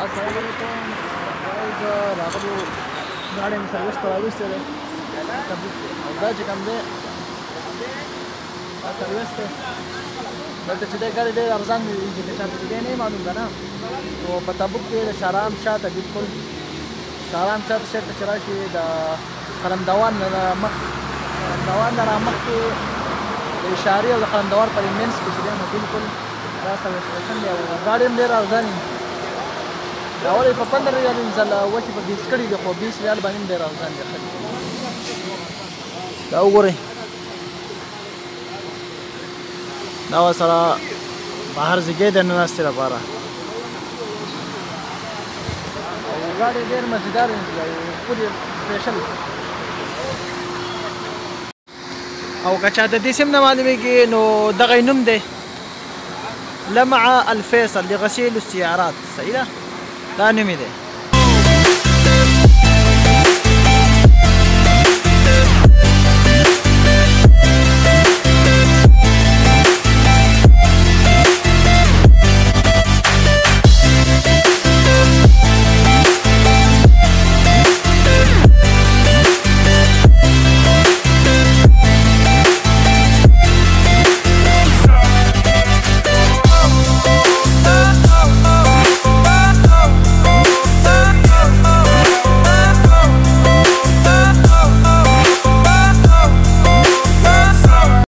السلام علیکم ګایز راغلو ګاډی مې سروس ته راوستې ده او دا چې کوم دی دا سروس دی دلته چې دی ګاډی ډېر ارزان دی چې که چاته چې دی نه معلوم ده نه نو په تبوک کې د شارام شاته بلکل شارام شاته چېرته چې راشي د قلمدوان نه را مخکې د اشارې او د قلمدوان پر منځ کې چې دی نو بلکل دا سروس سټیشن دی او ګاډی هم ډېر ارزان دی دا ولې په 15 ریال ځله وچې په 20 کړي دي خو 20 ریال باندې هم ډېر ارزان دی دا وګورئ دا ورسره بهر ځای دی ناستې لپاره او ګاډی ډېر مزېدار دی پورې سپیشل او که چاته دې سیم نه معلومېږي نو دغه نوم دی لمعة الفيصل لغسيل السيارات صحیح ده دا نوم یې دی